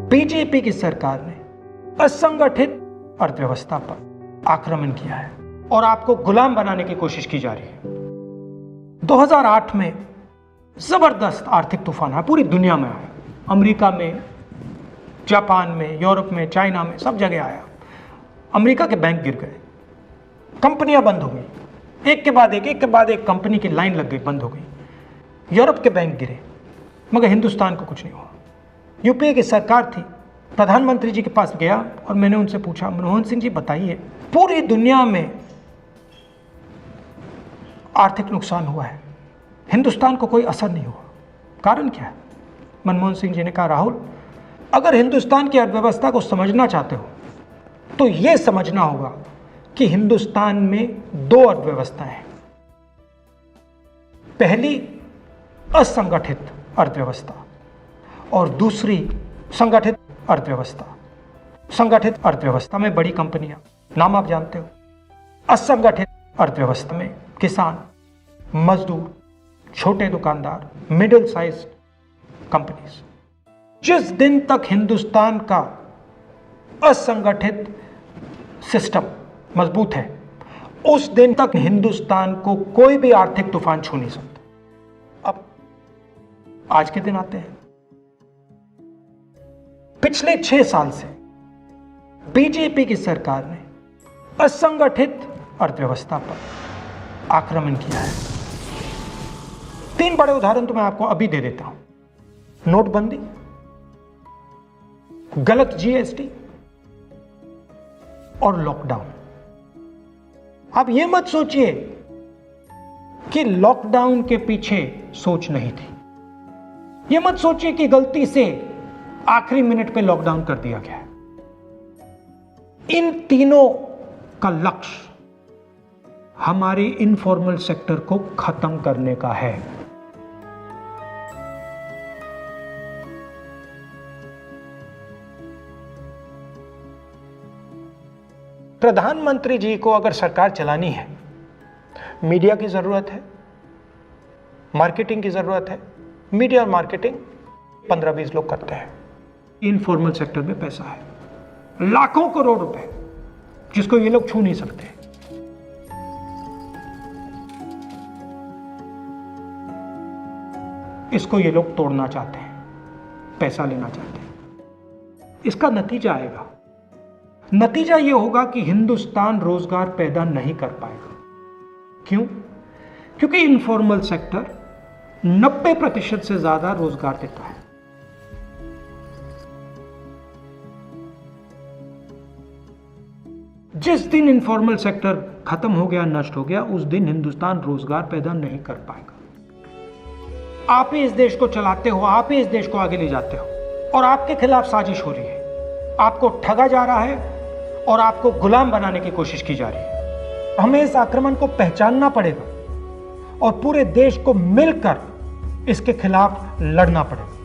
BJP की सरकार ने असंगठित अर्थव्यवस्था पर आक्रमण किया है और आपको गुलाम बनाने की कोशिश की जा रही है। 2008 में जबरदस्त आर्थिक तूफान आया, पूरी दुनिया में आया, अमेरिका में, जापान में, यूरोप में, चाइना में, सब जगह आया। अमेरिका के बैंक गिर गए, कंपनियां बंद हो गई, एक के बाद एक कंपनी की लाइन लग गई, बंद हो गई। यूरोप के बैंक गिरे, मगर हिंदुस्तान को कुछ नहीं हुआ। यूपीए की सरकार थी, प्रधानमंत्री जी के पास गया और मैंने उनसे पूछा, मनमोहन सिंह जी बताइए, पूरी दुनिया में आर्थिक नुकसान हुआ है, हिंदुस्तान को कोई असर नहीं हुआ, कारण क्या है? मनमोहन सिंह जी ने कहा, राहुल, अगर हिंदुस्तान की अर्थव्यवस्था को समझना चाहते हो तो यह समझना होगा कि हिंदुस्तान में दो अर्थव्यवस्थाएं हैं। पहली असंगठित अर्थव्यवस्था और दूसरी संगठित अर्थव्यवस्था। संगठित अर्थव्यवस्था में बड़ी कंपनियां, नाम आप जानते हो। असंगठित अर्थव्यवस्था में किसान, मजदूर, छोटे दुकानदार, मिडिल साइज कंपनीज। जिस दिन तक हिंदुस्तान का असंगठित सिस्टम मजबूत है, उस दिन तक हिंदुस्तान को कोई भी आर्थिक तूफान छू नहीं सकता। अब आज के दिन आते हैं। पिछले 6 साल से बीजेपी की सरकार ने असंगठित अर्थव्यवस्था पर आक्रमण किया है। 3 बड़े उदाहरण तो मैं आपको अभी दे देता हूं। नोटबंदी, गलत जीएसटी और लॉकडाउन। आप यह मत सोचिए कि लॉकडाउन के पीछे सोच नहीं थी। यह मत सोचिए कि गलती से आखिरी मिनट पे लॉकडाउन कर दिया गया है। इन तीनों का लक्ष्य हमारे इनफॉर्मल सेक्टर को खत्म करने का है। प्रधानमंत्री जी को अगर सरकार चलानी है, मीडिया की जरूरत है, मार्केटिंग की जरूरत है। मीडिया और मार्केटिंग 15-20 लोग करते हैं। इनफॉर्मल सेक्टर में पैसा है, लाखों करोड़ रुपए, जिसको ये लोग छू नहीं सकते। इसको ये लोग तोड़ना चाहते हैं, पैसा लेना चाहते हैं। इसका नतीजा आएगा। नतीजा यह होगा कि हिंदुस्तान रोजगार पैदा नहीं कर पाएगा। क्यों? क्योंकि इनफॉर्मल सेक्टर 90% से ज्यादा रोजगार देता है। जिस दिन इनफॉर्मल सेक्टर खत्म हो गया, नष्ट हो गया, उस दिन हिंदुस्तान रोजगार पैदा नहीं कर पाएगा। आप ही इस देश को चलाते हो, आप ही इस देश को आगे ले जाते हो और आपके खिलाफ साजिश हो रही है। आपको ठगा जा रहा है और आपको गुलाम बनाने की कोशिश की जा रही है। हमें इस आक्रमण को पहचानना पड़ेगा और पूरे देश को मिलकर इसके खिलाफ लड़ना पड़ेगा।